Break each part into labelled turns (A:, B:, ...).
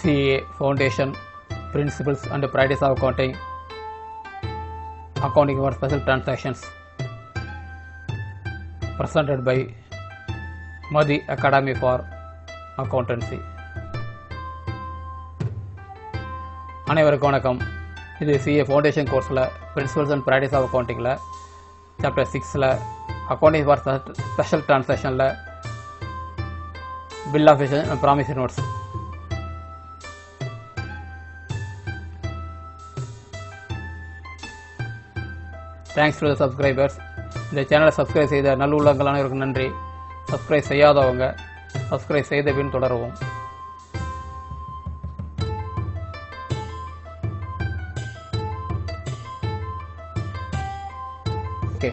A: CA Foundation, Principles and Practice of Accounting, Accounting for Special Transactions, presented by Madhi Academy for Accountancy. அனைவருக்கும் வணக்கம். இது CA Foundation கோர்ஸில் Principles and Practice of Accountingல Chapter 6ல Accounting for Special Transactionல Bill of Exchange and Promissory Notes. Thanks to the subscribers. இந்த சேனலை subscribe செய்த நல்லுள்ளங்கள் அனைவருக்கும் நன்றி. Subscribe செய்யாதவங்க subscribe செய்த பின் தொடரவும். ஓகே,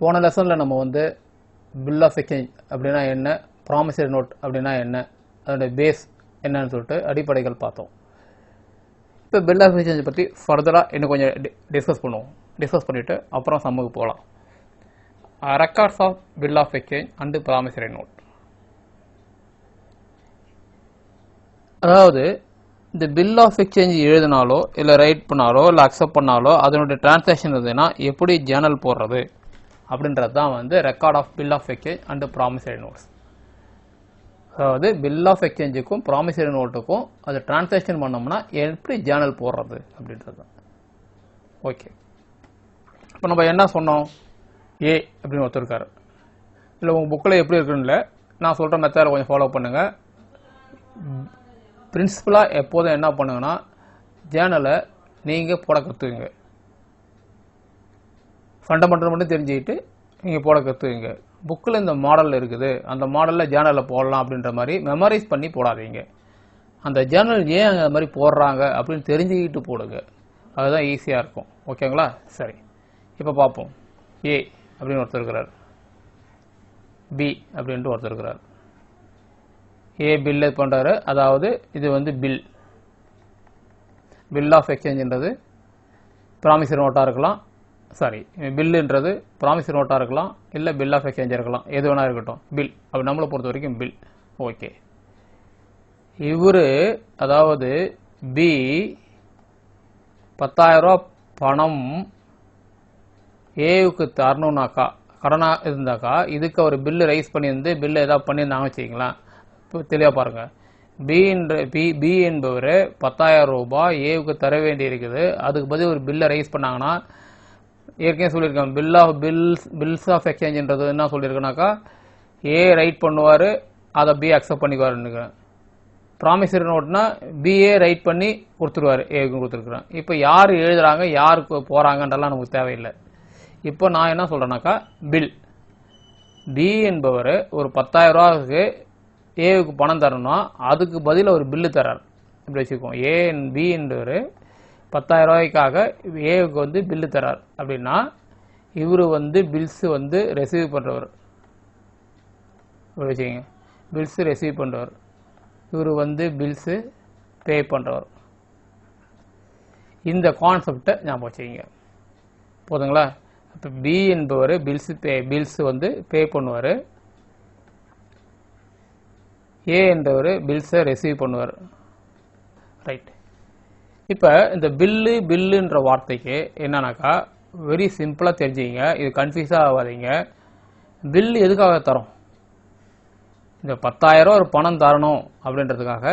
A: போன லெசனில் நம்ம பில் ஆஃப் எக்ஸ்சேஞ்ச் அப்படின்னா என்ன, ப்ராமிசரி நோட் அப்படின்னா என்ன, அதோட பேஸ் என்னன்னு சொல்லிட்டு அடிப்படைகள் பார்த்தோம். இப்போ பில் ஆஃப் எக்ஸ்சேஞ்ச் பற்றி ஃபர்தராக இன்னும் கொஞ்சம் டிஸ்கஸ் பண்ணிவிட்டு அப்புறம் சம்முக்கு போகலாம். Records of bill of exchange and promissory note. அதாவது இந்த பில் ஆஃப் எக்ஸ்சேஞ்ச் எழுதினாலோ இல்லை ரைட் பண்ணாலோ இல்லை அக்செப்ட் பண்ணாலோ அதனுடைய டிரான்சாக்ஷன் இருந்ததுன்னா எப்படி ஜேர்னல் போடுறது அப்படின்றது தான் record of bill of exchange and promissory notes. அதாவது பில் ஆஃப் எக்ஸ்சேஞ்சுக்கும் ப்ராமிசரி நோட்டுக்கும் அது டிரான்சாக்ஷன் பண்ணோம்னா எப்படி ஜேர்னல் போடுறது அப்படின்றது தான். ஓகே, இப்போ நம்ம என்ன சொன்னோம், ஏ அப்படின்னு ஒருத்தர் இருக்காரு. இல்லை உங்கள் புக்கில் எப்படி இருக்குன்னு இல்லை, நான் சொல்கிற மெத்தடை கொஞ்சம் ஃபாலோ பண்ணுங்கள். பிரின்சிபலாக எப்போதும் என்ன பண்ணுங்கன்னா ஜேர்னலை நீங்கள் போட கற்றுக்குங்க. ஃபண்டமெண்டல் மட்டும் தெரிஞ்சுக்கிட்டு நீங்கள் போட கற்றுக்குங்க. புக்கில் இந்த மாடல் இருக்குது, அந்த மாடலில் ஜேர்னலில் போடலாம் அப்படின்ற மாதிரி மெமரைஸ் பண்ணி போடாதீங்க. அந்த ஜேர்னல் ஏன் அந்த மாதிரி போடுறாங்க அப்படின்னு தெரிஞ்சுக்கிட்டு போடுங்க. அதுதான் ஈஸியாக இருக்கும். ஓகேங்களா? சரி, இப்போ பார்ப்போம். ஏ அப்படின்னு ஒருத்தர் இருக்கிறார், பி அப்படின்ட்டு ஒருத்தர் இருக்கிறார். ஏ பில் பண்ணுறாரு. அதாவது இது பில் ஆஃப் எக்ஸ்சேஞ்சுன்றது ப்ராமிசரி நோட்டாக இருக்கலாம், பில்லுன்றது ப்ராமிசரி நோட்டாக இருக்கலாம், இல்லை பில் ஆஃப் எக்ஸ்சேஞ்ச் இருக்கலாம், எது வேணா இருக்கட்டும். பில் அப்படி நம்மளை பொறுத்த வரைக்கும் பில். ஓகே, இவர் அதாவது பி 10,000 ரூபா பணம் ஏவுக்கு தரணும்னாக்கா, கடனாக இருந்தாக்கா, இதுக்கு அவர் பில்லு ரைஸ் பண்ணியிருந்து பில்லு ஏதாவது பண்ணியிருந்தாங்க வச்சுக்கிங்களா. இப்போ தெளிவாக பாருங்கள். பி என்பவர் 10,000 ரூபாய் ஏவுக்கு தர வேண்டி இருக்குது. அதுக்கு பதில் ஒரு பில்லை ரைஸ் பண்ணாங்கன்னா, ஏற்கனவே சொல்லியிருக்கேன், பில்ஸ் ஆஃப் எக்ஸ்சேஞ்சுன்றது என்ன சொல்லியிருக்கேனாக்கா, ஏ ரைட் பண்ணுவார், அதை பி அக்செப்ட் பண்ணிக்குவாருன்னு. ப்ராமிசரி நோட்னா பிஏ ரைட் பண்ணி கொடுத்துருவார், ஏவுக்கு கொடுத்துருக்குறேன். இப்போ யார் எழுதுறாங்க யாருக்கு போகிறாங்கன்றலாம் நமக்கு தேவையில்லை. இப்போ நான் என்ன சொல்கிறேன்னாக்கா, பி என்பவர் ஒரு 10,000 ரூபாய்க்கு ஏவுக்கு பணம் தரணும்னா அதுக்கு பதில் ஒரு பில்லு தரார். இப்படி வச்சுக்கோம். பி என்பவர் 10,000 ரூபாய்க்காக ஏவுக்கு பில்லு தரார் அப்படின்னா, இவர் பில்ஸ் ரெசீவ் பண்ணுறவர். இப்படி வச்சுக்கோங்க, பில்ஸ் ரெசீவ் பண்ணுறவர். இவர் பில்ஸு பே பண்ணுறவர். இந்த கான்செப்டை ஞாபகம் வச்சுக்கிங்க. போதுங்களா? இப்போ பி என்பவர் பில்ஸ் பே பண்ணுவார், ஏ என்றவர் பில்ஸை ரெசீவ் பண்ணுவார். ரைட். இப்போ இந்த பில்லுன்ற வார்த்தைக்கு என்னன்னாக்கா வெரி சிம்பிளாக தெரிஞ்சுக்கிங்க, இது கன்ஃபியூஸாக ஆகாதீங்க. பில்லு எதுக்காக தரோம்? இந்த 10,000 ரூபா ஒரு பணம் தரணும் அப்படின்றதுக்காக,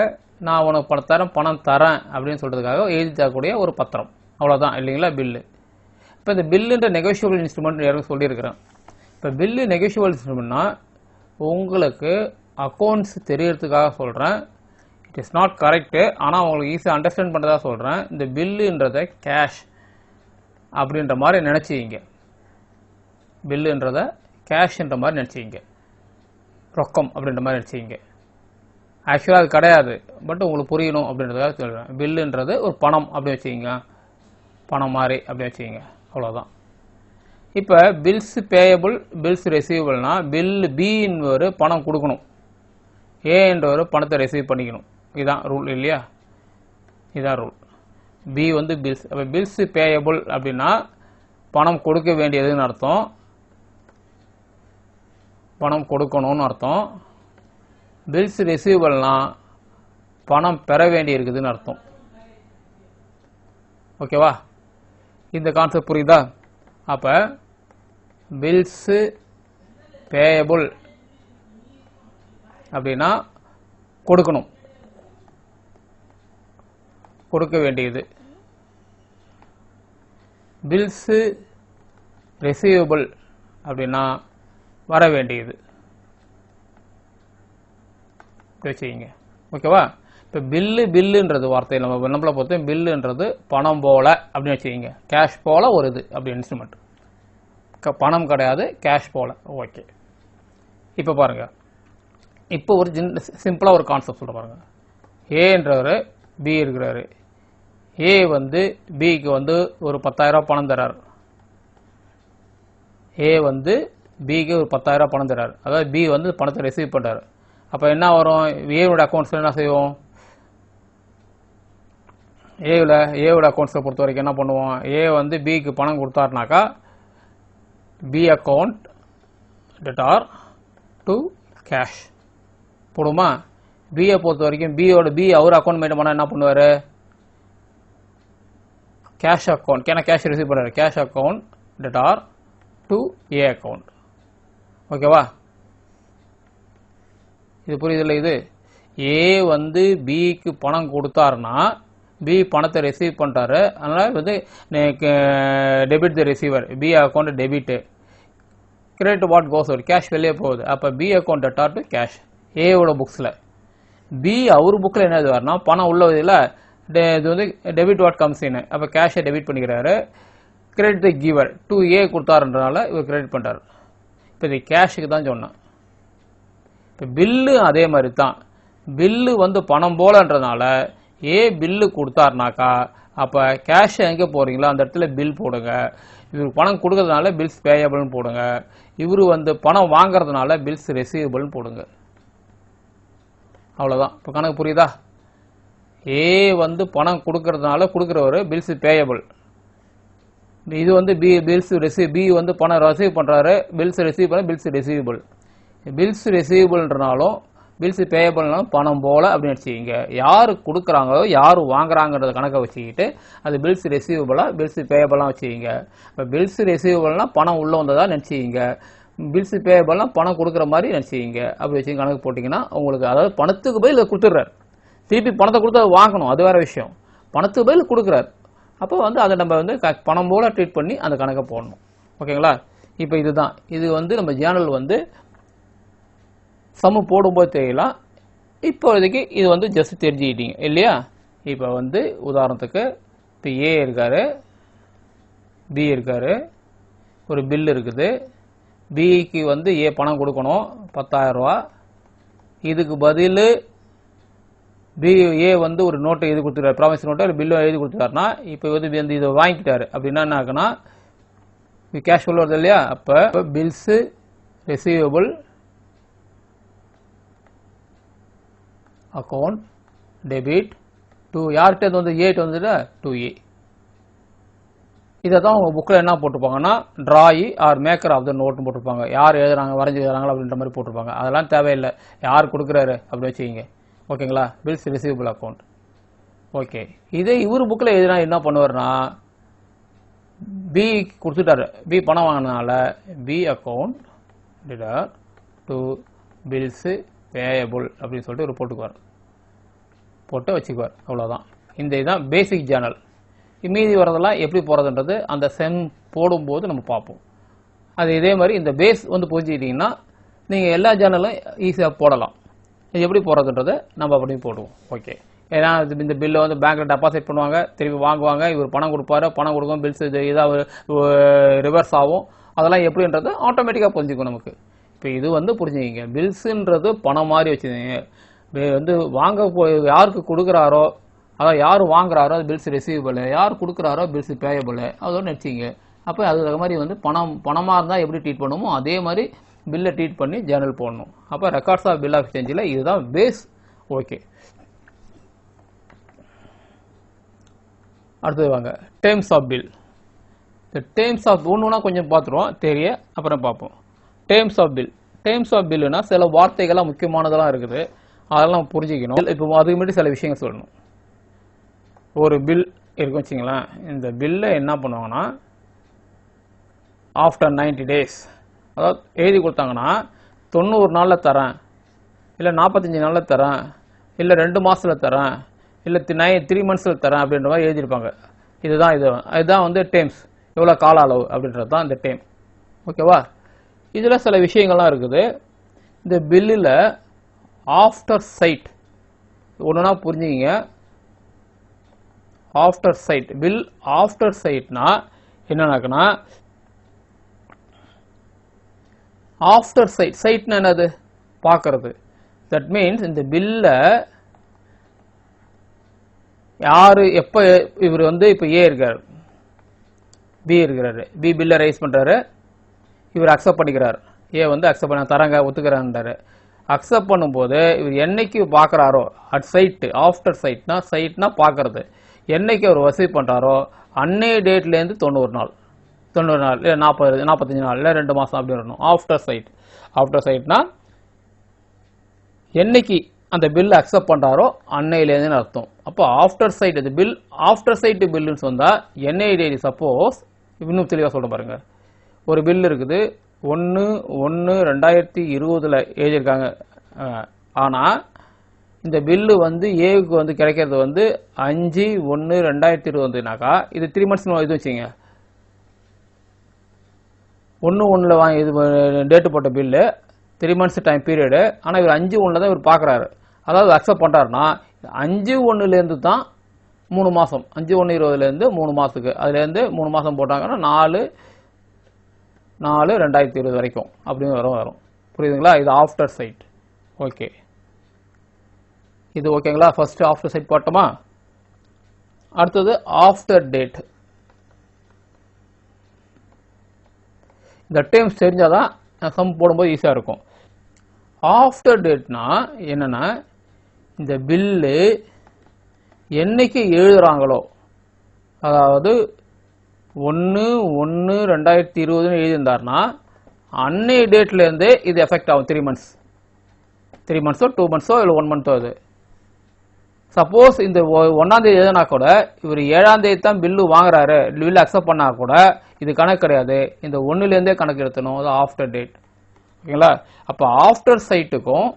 A: நான் உனக்கு 10,000 பணம் தரேன் அப்படின்னு சொல்கிறதுக்காக எழுதி தரக்கூடிய ஒரு பத்திரம், அவ்வளோதான் இல்லைங்களா பில்லு. இப்போ இந்த பில்லுன்ற நெகோஷியபிள் இன்ஸ்ட்ருமெண்ட் யாரும் சொல்லியிருக்கிறேன். இப்போ பில்லு நெகோஷியபிள் இன்ஸ்ட்ருமெண்ட்னா உங்களுக்கு அக்கௌண்ட்ஸ் தெரியறதுக்காக சொல்கிறேன். இட் இஸ் நாட் கரெக்டு, ஆனால் உங்களுக்கு ஈஸியாக அண்டர்ஸ்டாண்ட் பண்ணுறதா சொல்கிறேன். இந்த பில்லுன்றதை கேஷ் அப்படின்ற மாதிரி நினச்சிங்க, பில்லுன்றதை கேஷ்ன்ற மாதிரி நினச்சிங்க, ரொக்கம் அப்படின்ற மாதிரி நினச்சிங்க. ஆக்சுவலாக அது கிடையாது, பட் உங்களுக்கு புரியணும் அப்படின்றதுக்காக சொல்கிறேன். பில்லுன்றது ஒரு பணம் அப்படி வச்சுக்கிங்க, பணம் மாதிரி அப்படி வச்சுக்கிங்க, அவ்வளோதான். இப்போ பில்ஸ் பேயபிள் பில்ஸ் ரெசீவபிள்னா பி என்பவர் பணம் கொடுக்கணும், ஏ என்றவர் பணத்தை ரெசீவ் பண்ணிக்கணும். இதுதான் ரூல் இல்லையா? இதுதான் ரூல். B bills. அப்போ பில்ஸ் பேயபிள் அப்படின்னா பணம் கொடுக்க வேண்டியதுன்னு அர்த்தம், பணம் கொடுக்கணும்னு அர்த்தம். பில்ஸ் ரிசீவபிள்னா பணம் பெற வேண்டி இருக்குதுன்னு அர்த்தம். ஓகேவா? இந்த கான்செப்ட் புரியுதா? அப்ப பில்ஸ் பேயபிள் அப்படின்னா கொடுக்கணும், கொடுக்க வேண்டியது. பில்ஸ் ரிசீவபிள் அப்படின்னா வர வேண்டியது. வச்சுக்கிங்க. ஓகேவா? இப்போ பில்லுன்றது வார்த்தை நம்மளை பொறுத்த பில்லுன்றது பணம் போல அப்படின்னு வச்சுக்கிங்க. கேஷ் போல ஒரு இது அப்படி இன்ஸ்ட்ருமெண்ட். பணம் கிடையாது, கேஷ் போல. ஓகே. இப்போ பாருங்க, இப்போ ஒரு சிம்பிளாக ஒரு கான்செப்ட் சொல்ல பாருங்க. ஏன்றவர் பி இருக்கிறாரு. ஏ வந்து பிக்கு வந்து ஒரு 10,000 பணம் தரார். ஏ வந்து பிக்கு ஒரு 10,000 பணம் தரார். அதாவது பி வந்து பணத்தை ரிசீவ் பண்ணுறாரு. அப்போ என்ன வரும்? ஏவோட அக்கௌண்ட்ஸில் என்ன செய்வோம்? ஏவோட அக்கௌண்ட்ஸை பொறுத்த வரைக்கும் என்ன பண்ணுவோம்? ஏ வந்து பிக்கு பணம் கொடுத்தாருனாக்கா B account debtor to cash போடுமா? பியை பொறுத்த வரைக்கும் பி அவர் அக்கௌண்ட் மெயின்டைன் பண்ணால் என்ன பண்ணுவார்? கேஷ் அக்கௌண்ட், ஏன்னா கேஷ் ரிசீவ் பண்ணுறாரு. Cash account debtor to A account. ஓகேவா? இது புரியுதில்ல? இது ஏ வந்து பிக்கு பணம் கொடுத்தாருன்னா பி பணத்தை ரிசீவ் பண்ணுறாரு. அதனால் வந்து debit the receiver, B account debit, credit what goes out, cash வெளியே போகுது. அப்போ B account debtor to cash. ஏவோட புக்ஸில் பி அவர் புக்கில் என்ன எழுதுவார்னா பணம் உள்ள இதில் இது வந்து டெபிட் வாட் கம்ஸ் இன். அப்போ கேஷை டெபிட் பண்ணிக்கிறாரு. Credit the giver to A கொடுத்தாருன்றனால இவர் கிரெடிட் பண்ணுறாரு. இப்போ இது கேஷுக்கு தான் சொன்னேன். இப்போ பில்லு அதே மாதிரி தான். பில்லு வந்து பணம் போலன்றதுனால ஏ பில்லு கொடுத்தாருனாக்கா அப்போ கேஷ் எங்கே போகிறீங்களோ அந்த இடத்துல பில் போடுங்க. இவர் பணம் கொடுக்கறதுனால பில்ஸ் பேயபிள்னு போடுங்க. இவர் வந்து பணம் வாங்குறதுனால பில்ஸ் ரெசீவபிள்னு போடுங்க. அவ்வளோதான். இப்போ கணக்கு புரியுதா? ஏ வந்து பணம் கொடுக்கறதுனால கொடுக்குறவர் பில்ஸ் பேயபிள். இது வந்து பி வந்து பணம் ரிசீவ் பண்ணுறாரு. பில்ஸ் ரிசீவ் பண்ண பில்ஸ் ரெசீவபிள். பில்ஸ் ரெசீவபிள்ன்றனாலும் பில்ஸ் பேயபிள்னாலும் பணம் போல அப்படின்னு வச்சுக்கிங்க. யார் கொடுக்குறாங்களோ யார் வாங்குறாங்கன்றத கணக்கை வச்சுக்கிட்டு அது பில்ஸ் ரெசீவபிளாக பில்ஸ் பேயபிளாக வச்சுக்கிங்க. இப்போ பில்ஸ் ரெசீவபிள்னால் பணம் உள்ளே வந்ததாக நினச்சிக்கிங்க. பில்ஸ் பேயபிள்னால் பணம் கொடுக்குற மாதிரி நினச்சிக்கிங்க. அப்படி வச்சு கணக்கு போட்டிங்கன்னா உங்களுக்கு அதாவது பணத்துக்கு பதில் இதை கொடுத்துட்றாரு. திருப்பி பணத்தை கொடுத்து அதை வாங்கணும், அது வேறு விஷயம். பணத்துக்கு பதில் கொடுக்குறாரு. அப்போ வந்து அதை நம்ம வந்து பணம் போல ட்ரீட் பண்ணி அந்த கணக்கை போடணும். ஓகேங்களா? இப்போ இதுதான். இது வந்து நம்ம ஜேர்னல் வந்து சம போடும்போது தெரியலாம். இப்போதைக்கு இது வந்து ஜஸ்ட் தெரிஞ்சுக்கிட்டீங்க இல்லையா? இப்போ வந்து உதாரணத்துக்கு இப்போ ஏ இருக்காரு, பி இருக்காரு, ஒரு பில் இருக்குது. பிக்கு வந்து ஏ பணம் கொடுக்கணும் 10,000 ரூபா. இதுக்கு பதில் ஏ வந்து ஒரு நோட்டை எழுதி கொடுத்துருக்காரு, ப்ராமிஸ் நோட்டை பில்லும் எழுதி கொடுத்துட்டாருன்னா இப்போ வந்து இதை வாங்கிக்கிட்டாரு அப்படின்னா என்ன ஆகுனா கேஷ் ஃப்ளோ வருது இல்லையா? அப்போ bills receivable account debit to யார்கிட்ட வந்து ஏ வந்துட்டு டு ஏ. இதை தான் உங்கள் புக்கில் என்ன போட்டிருப்பாங்கன்னா ட்ராயி ஆர் மேக்கர் ஆஃப் த நோட்னு போட்டிருப்பாங்க. யார் எழுதுறாங்க வரைஞ்சி எழுதுறாங்களா அப்படின்ற மாதிரி போட்டிருப்பாங்க. அதெல்லாம் தேவையில்லை. யார் கொடுக்குறாரு அப்படி வச்சுக்கிங்க. ஓகேங்களா? Bills receivable account. ஓகே. இதே இவர் புக்கில் எழுதுனா என்ன பண்ணுவார்னா பி கொடுத்துட்டாரு. பி பணம் வாங்கினால B account debtor to bills payable அப்படின்னு சொல்லிட்டு ஒரு போட்டு வச்சுக்குவார். அவ்வளோதான். இந்த இதுதான் பேசிக் ஜேர்னல். மீதி வரதெல்லாம் எப்படி போகிறதுன்றது அந்த செம் போடும்போது நம்ம பார்ப்போம். அது இதே மாதிரி இந்த பேஸ் வந்து புரிஞ்சுக்கிட்டிங்கன்னா நீங்கள் எல்லா ஜேர்னலும் ஈஸியாக போடலாம். இது எப்படி போகிறதுன்றதை நம்ம அப்படியும் போடுவோம். ஓகே. ஏன்னா இந்த பில்லை வந்து பேங்க்கில் டெபாசிட் பண்ணுவாங்க, திருப்பி வாங்குவாங்க, இவர் பணம் கொடுப்பாரு, பணம் கொடுக்கும், பில்ஸ் இது இதாக ரிவர்ஸ் ஆகும். அதெல்லாம் எப்படின்றது ஆட்டோமேட்டிக்காக புரிஞ்சுக்கும் நமக்கு. இப்போ இது வந்து புரிஞ்சுக்கிங்க. பில்ஸுன்றது பணம் மாதிரி வச்சுக்கிங்க. வந்து யாருக்கு கொடுக்குறாரோ அதாவது யார் வாங்குறாரோ அது பில்ஸ் ரிசீவபிள், யார் கொடுக்குறாரோ பில்ஸ் பேயபிள், அதோட நினச்சிங்க. அப்போ அது மாதிரி வந்து பணமாக இருந்தால் எப்படி ட்ரீட் பண்ணுமோ அதே மாதிரி பில்லை ட்ரீட் பண்ணி ஜேர்னல் போடணும். அப்போ ரெக்கார்ட்ஸ் ஆஃப் பில் ஆஃப் எக்ஸ்சேஞ்சில் இதுதான் பேஸ். ஓகே. அடுத்தது வாங்க டேர்ம்ஸ் ஆஃப் பில். இந்த டேர்ம்ஸ் ஆஃப் ஒன்றுனா கொஞ்சம் பார்த்துருவோம் தெரிய, அப்புறம் பார்ப்போம். Terms of bill. Terms of பில்லுனா சில வார்த்தைகள்லாம் முக்கியமானதெல்லாம் இருக்குது. அதெல்லாம் புரிஞ்சிக்கணும். இப்போ அதுக்கு முன்னாடி சில விஷயங்கள் சொல்லணும். ஒரு பில் இருக்கும் வச்சுங்களேன். இந்த பில்லை என்ன பண்ணுவாங்கன்னா ஆஃப்டர் 90 days, அதாவது எழுதி கொடுத்தாங்கன்னா 90 நாளில் தரேன், இல்லை 45 நாளில் தரேன், இல்லை 2 மாதத்தில் தரேன், இல்லை 3 monthஸில் தரேன் அப்படின்ற மாதிரி எழுதியிருப்பாங்க. இதுதான் வந்து டேர்ம்ஸ், எவ்வளோ கால அளவு அப்படின்றது தான் இந்த டேர்ம். ஓகேவா? இதில் சில விஷயங்கள்லாம் இருக்குது. இந்த பில்லில் ஆஃப்டர் சைட் ஒன்றுனா புரிஞ்சுக்கிங்க. ஆஃப்டர் சைட் பில் ஆஃப்டர் சைட்னா என்னன்னாக்குன்னா, ஆஃப்டர் சைட்னா என்னது? பார்க்கறது. தட் மீன்ஸ் இந்த பில்ல யாரு எப்போ இவர் வந்து இப்போ ஏ இருக்காரு, பி இருக்கிறாரு, பி பில்லை ரைஸ் பண்றாரு, இவர் அக்செப்ட் பண்ணிக்கிறார், ஏ வந்து அக்செப்ட் பண்ண தரங்க ஒத்துக்கிறான்றாரு. அக்செப்ட் பண்ணும்போது இவர் என்னைக்கு பார்க்குறாரோ அட் சைட், ஆஃப்டர் சைட்னா பார்க்கறது, என்னைக்கு அவர் வசூல் பண்ணுறாரோ அன்னைய டேட்லேருந்து 90 நாள் இல்லை 45 நாள் இல்லை 2 மாதம் அப்படி வரணும். ஆஃப்டர் சைட்னா என்னைக்கு அந்த பில் அக்செப்ட் பண்ணுறாரோ அன்னையிலேருந்து அர்த்தம். அப்போ ஆஃப்டர் சைட் இது பில் ஆஃப்டர் சைட் பில்லுன்னு சொன்னால் என்ஐ டேட். சப்போஸ் இன்னும் தெளிவாக சொல்ல பாருங்க. ஒரு பில் இருக்குது 1/1/2020 எழுதியிருக்காங்க. ஆனால் இந்த பில்லு வந்து ஏவுக்கு வந்து கிடைக்கிறது வந்து 5/1/2020னாக்கா இது 3 months இது வச்சுங்க. 1/1 வாங்கி இது டேட்டு போட்ட பில்லு 3 months டைம் பீரியடு. ஆனால் இவர் 5/1 தான் இவர் பார்க்குறாரு, அதாவது அக்செப்ட் பண்ணுறாருன்னா 5/1 தான் 3 மாதம், 5/1/20 3 மாதத்துக்கு, அதுலேருந்து 3 மாதம் போட்டாங்கன்னா 4/4/2020 வரைக்கும் அப்படின்னு வரும். புரியுதுங்களா? இது ஆஃப்டர் சைட். ஓகே, இது ஓகேங்களா? ஃபர்ஸ்ட் ஆஃப்டர் சைட் போட்டோமா? அடுத்தது ஆஃப்டர் டேட். இந்த டேர்ம்ஸ் தெரிஞ்சாதான் சம் போடும்போது ஈஸியாக இருக்கும். ஆஃப்டர் டேட்னா என்னன்னா, இந்த பில்லு என்னைக்கு எழுதுறாங்களோ, அதாவது 1/1/2020 எழுதியிருந்தாருன்னா அன்னைய டேட்லேருந்தே இது எஃபெக்ட் ஆகும். 3 months, 2 months இல்லை 1 month. அது சப்போஸ் இந்த 1ஆம் தேதி எழுதினா கூட இவர் 7ஆம் தேதி தான் பில்லு வாங்குறாரு, பில்லு அக்செப்ட் பண்ணா கூட இது கணக்கு கிடையாது, இந்த 1லேருந்தே கணக்கு எடுத்தணும். அது ஆஃப்டர் டேட். ஓகேங்களா? அப்போ ஆஃப்டர் சைட்டுக்கும்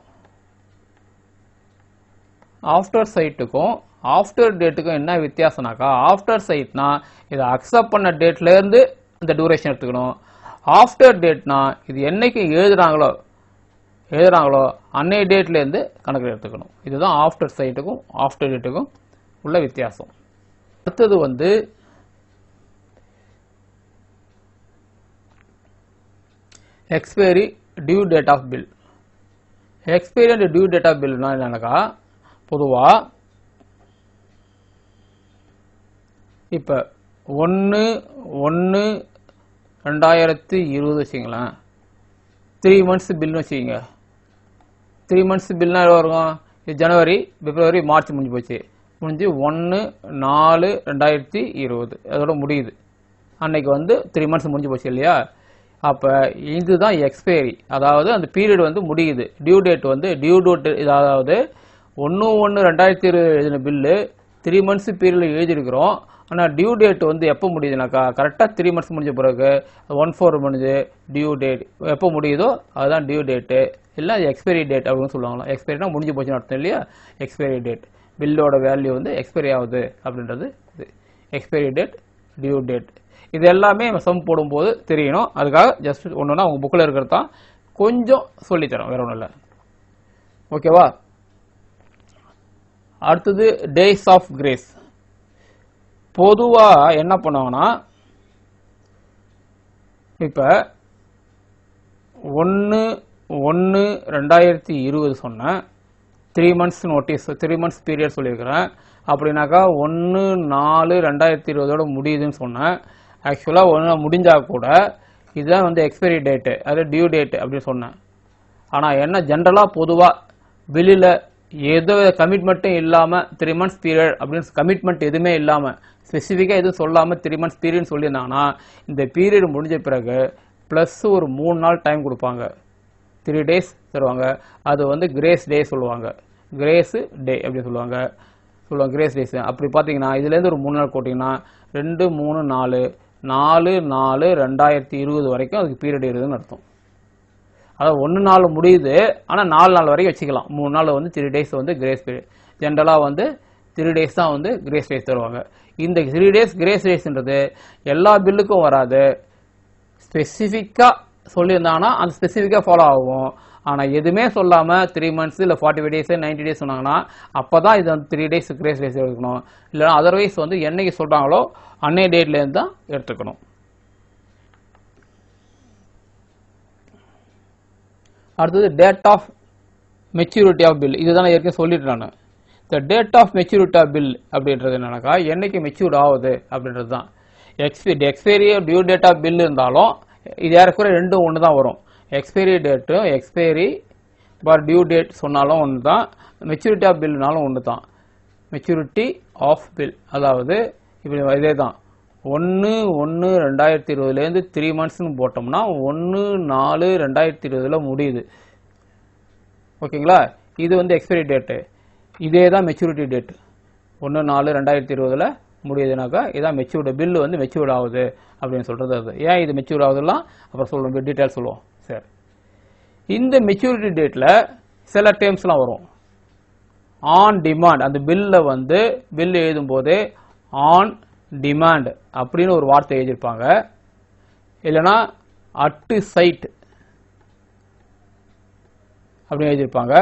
A: ஆஃப்டர் டேட்டுக்கும் என்ன வித்தியாசம்னாக்கா, ஆஃப்டர் சைட்னா இதை அக்செப்ட் பண்ண டேட்லேருந்து இந்த டியூரேஷன் எடுத்துக்கணும். ஆஃப்டர் டேட்னா இது என்னைக்கு எழுதுறாங்களோ அன்னைய டேட்லேருந்து கணக்கில் எடுத்துக்கணும். இதுதான் ஆஃப்டர் சைட்டுக்கும் ஆஃப்டர் டேட்டுக்கும் உள்ள வித்தியாசம். அடுத்தது வந்து expiry due date of bill. Expiry and due date of பில்னா என்னன்னாக்கா, பொதுவாக இப்போ 1/1/2020 வச்சுங்களேன், 3 months பில்னு வச்சுக்கிங்க. 3 months பில்னா எவ்வளோ இருக்கும்? இது ஜனவரி, பிப்ரவரி, மார்ச் முடிஞ்சு போச்சு. 1/4/2020 அதோட முடியுது. அன்னைக்கு வந்து 3 months முடிஞ்சு போச்சு இல்லையா? அப்போ இதுதான் எக்ஸ்பைரி, அதாவது அந்த பீரியட் வந்து முடியுது. டியூ டேட் அதாவது 1/1/2020 எழுதின பில்லு 3 months பீரியடில் எழுதியிருக்கிறோம். ஆனால் டியூ டேட் வந்து எப்போ முடியுதுனாக்கா, கரெக்டாக 3 months முடிஞ்ச பிறகு 1/4 முடிஞ்சு டியூ டேட் எப்போ முடியுதோ அதுதான் டியூ டேட்டு, இல்லை எக்ஸ்பைரி டேட் அப்படின்னு சொல்லுவாங்களா. எக்ஸ்பைரினா முடிஞ்சு போச்சுன்னு அர்த்தம் இல்லையா? எக்ஸ்பைரி டேட், பில்லோட வேல்யூ வந்து எக்ஸ்பைரி ஆகுது அப்படின்றது இது. எக்ஸ்பைரி டேட், டியூ டேட், இது எல்லாமே சம் போடும்போது தெரியணும். அதுக்காக ஜஸ்ட் ஒன்றுனா உங்கள் புக்கில் இருக்கிறது தான் கொஞ்சம் சொல்லித்தரோம், வேற ஒன்றும் இல்லை. ஓகேவா? அடுத்தது டேஸ் ஆஃப் கிரேஸ். பொதுவாக என்ன பண்ணுவாங்கன்னா, இப்போ 1/1/2020 சொன்னேன், 3 months நோட்டீஸ், 3 months பீரியட் சொல்லியிருக்கிறேன். அப்படின்னாக்கா 1/4/2020 முடியுதுன்னு சொன்னேன். ஆக்சுவலாக 1 முடிஞ்சால் கூட இதுதான் வந்து எக்ஸ்பைரி டேட்டு, அது டியூ டேட்டு அப்படின்னு சொன்னேன். ஆனால் என்ன ஜென்ரலாக பொதுவாக பில்லில் ஏதோ கமிட்மெண்ட்டும் இல்லாமல் 3 months பீரியட் அப்படின்னு கமிட்மெண்ட் எதுவுமே இல்லாமல் ஸ்பெசிஃபிக்காக எதுவும் சொல்லாமல் 3 months பீரியட்னு சொல்லியிருந்தாங்கன்னா, இந்த பீரியட் முடிஞ்ச பிறகு ப்ளஸ் ஒரு 3 நாள் டைம் கொடுப்பாங்க, 3 days தருவாங்க. அது வந்து கிரேஸ் டே சொல்லுவாங்க. கிரேஸ் டே அப்படி சொல்லுவாங்க கிரேஸ் டேஸ். அப்படி பார்த்தீங்கன்னா இதுலேருந்து ஒரு 3 நாள் போட்டிங்கன்னா 2 3 4 4/4/2020 வரைக்கும் அதுக்கு பீரியட் இருக்குதுன்னு அர்த்தம். அதாவது 1 நாள் முடியுது, ஆனால் 4 நாள் வரைக்கும் வச்சுக்கலாம். 3 நாள் வந்து 3 டேஸ் வந்து கிரேஸ் பீரியட். ஜென்ரலாக வந்து 3 டேஸ் தான் வந்து கிரேஸ் டேஸ் தருவாங்க. இந்த 3 டேஸ் கிரேஸ் டேஸ்ன்றது எல்லா பில்லுக்கும் வராது. ஸ்பெசிஃபிக்காக சொல்லியிருந்தாங்கன்னா அந்த ஸ்பெசிஃபிக்காக ஃபாலோ ஆகும். ஆனால் எதுவுமே சொல்லாமல் 3 months இல்லை 45 days 90 days சொன்னாங்கன்னா அப்போ தான் இது வந்து 3 days கிரேஸ் டேஸ் எடுக்கணும். இல்லைனா அதர்வைஸ் வந்து என்னைக்கு சொல்கிறாங்களோ அன்னைய டேட்லேருந்து தான் எடுத்துக்கணும். அடுத்தது date of maturity of bill. இதுதான் நான் ஏற்கனவே சொல்லிட்டேன் நான். இந்த date of maturity of bill அப்படின்றது என்னன்னாக்கா என்னைக்கு மெச்சூர்ட் ஆகுது அப்படின்றது தான். Expiry due date of bill இருந்தாலும் இது ஏறக்குறைய ரெண்டும் ஒன்று தான் வரும். எக்ஸ்பைரி டேட்டும் எக்ஸ்பைரி பார் டியூ டேட் சொன்னாலும் ஒன்று தான், மெச்சூரிட்டி ஆஃப் பில்னாலும் ஒன்று தான். மெச்சூரிட்டி ஆஃப் பில் அதாவது இப்படி இதே தான். 1/1/2020 3 monthsனு போட்டோம்னா 1/4/2020 முடியுது. ஓகேங்களா? இது வந்து எக்ஸ்பைரி டேட்டு. இதே தான் மெச்சூரிட்டி டேட். 1/4/2020 முடியுதுனாக்கா இதான் மெச்சூர்டு பில்லு வந்து மெச்சூர்ட் ஆகுது அப்படின்னு சொல்கிறது. அது ஏன் இது மெச்சூர் ஆகுதுலாம் அப்புறம் சொல்லுவோம், டீட்டெயில் சொல்லுவோம். சரி, இந்த மெச்சூரிட்டி டேட்டில் சில டேர்ம்ஸ்லாம் வரும். ஆன் டிமாண்ட், அந்த பில்ல வந்து பில் எழுதும் போது ஆன் டிமாண்ட் அப்படின்னு ஒரு வார்த்தை எழுதியிருப்பாங்க. இல்லைன்னா அட்டு சைட் அப்படின்னு எழுதியிருப்பாங்க.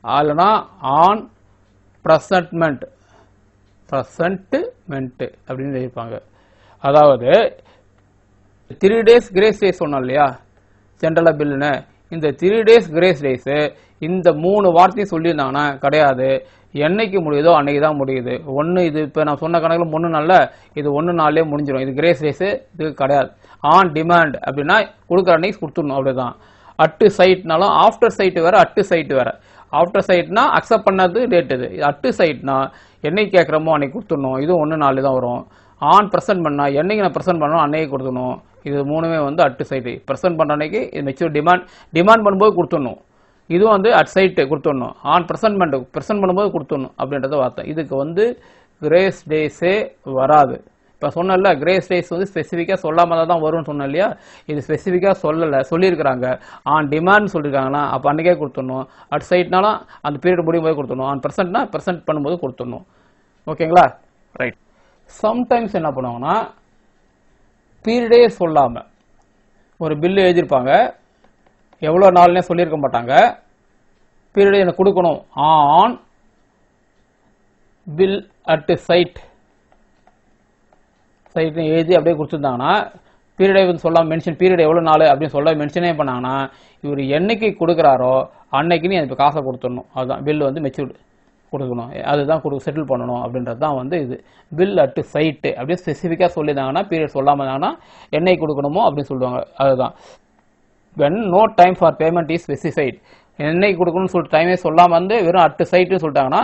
A: இல்லைன்னா ஆன் ப்ரெசன்ட்மெண்ட் அப்படின்னு எழுதியிருப்பாங்க. அதாவது 3 டேஸ் கிரேஸ் டேஸ் சொன்னோம் இல்லையா ஜென்ரலா பில்லுன்னு, இந்த 3 டேஸ் கிரேஸ் டேஸ் இந்த 3 வார்த்தையும் சொல்லியிருந்தாங்கன்னா கிடையாது. என்னைக்கு முடியுதோ அன்னைக்கு தான் முடியுது. ஒன்று இது இப்போ நான் சொன்ன கணக்கில் 3 நாளில் இது 1 நாள்லேயே முடிஞ்சிடும். இது கிரேஸ் டேஸு இது கிடையாது. ஆன் டிமாண்ட் அப்படின்னா கொடுக்குற அன்னைக்கு கொடுத்துடணும், அப்படிதான். அட்டு சைட்னாலும் ஆஃப்டர் சைட்டு வேறு அட்டு சைட்டு வேறு. ஆஃப்டர் சைட்னா அக்செப்ட் பண்ணது டேட் இது. அட்டு சைட்னா என்னைக்கு கேட்குறமோ அன்னைக்கு கொடுத்துடணும். இது 1 நாள் தான் வரும். ஆன் ப்ரெசென்ட் பண்ணால் என்னைக்கு நான் ப்ரெசென்ட் பண்ணணும் அன்னைக்கு கொடுத்துடணும். இது 3மே வந்து அட்டு சைட்டு. ப்ரெசென்ட் பண்ணுற அன்னைக்கு இது மெச்சூர் டிமாண்ட் பண்ணும்போது கொடுத்துடணும். இதுவும் வந்து அட் சைட்டு கொடுத்துடணும். ஆன் ப்ரெசென்ட் பண்ணும்போது கொடுத்துடணும் அப்படின்றத வார்த்தை. இதுக்கு வந்து கிரேஸ் டேஸே வராது. இப்போ சொன்னல கிரேஸ் டேஸ் வந்து ஸ்பெசிஃபிக்காக சொல்லாமல் தான் வரும்னு சொன்னேன் இல்லையா, இது ஸ்பெசிஃபிக்காக சொல்லலை, சொல்லியிருக்கிறாங்க. ஆன் டிமாண்ட் சொல்லியிருக்காங்கன்னா அப்போ அன்றைக்கே கொடுத்துடணும். அட் சைட்னாலும் அந்த பீரியட் முடியும் போது கொடுத்துடணும். ஆன் ப்ரெசென்ட்னா ப்ரெசென்ட் பண்ணும்போது கொடுத்துடணும். ஓகேங்களா? ரைட். சம்டைம்ஸ் என்ன பண்ணுவாங்கன்னா பீரியடே சொல்லாமல் ஒரு பில்லு எழுதியிருப்பாங்க, எவ்வளோ நாள்னே சொல்லியிருக்க மாட்டாங்க. பீரியட் எனக்கு கொடுக்கணும், ஆன் பில் அட் சைட் எழுதி அப்படியே கொடுத்துருந்தாங்கன்னா பீரியடை சொல்லாமல் மென்ஷன் பீரியட் எவ்வளோ நாள் அப்படின்னு சொல்ல மென்ஷனே பண்ணாங்கன்னா இவர் என்னைக்கு கொடுக்குறாரோ அன்னைக்குன்னு எனக்கு காசை கொடுத்துடணும். அதுதான் பில் வந்து மெச்சூர்டு கொடுக்கணும், அதுதான் செட்டில் பண்ணணும் அப்படின்றது தான் வந்து இது பில் அட் சைட்டு. அப்படியே ஸ்பெசிஃபிக்காக சொல்லியிருந்தாங்கன்னா பீரியட் சொல்லாமல் இருந்தாங்கன்னா என்னைக்கு கொடுக்கணுமோ அப்படின்னு சொல்லுவாங்க. அதுதான் when no time for payment is specified. என்னைக்கு கொடுக்கணும்னு சொல்லிட்டு டைமே சொல்லாமல் வந்து வெறும் அட்டு சைட்டுன்னு சொல்லிட்டாங்கன்னா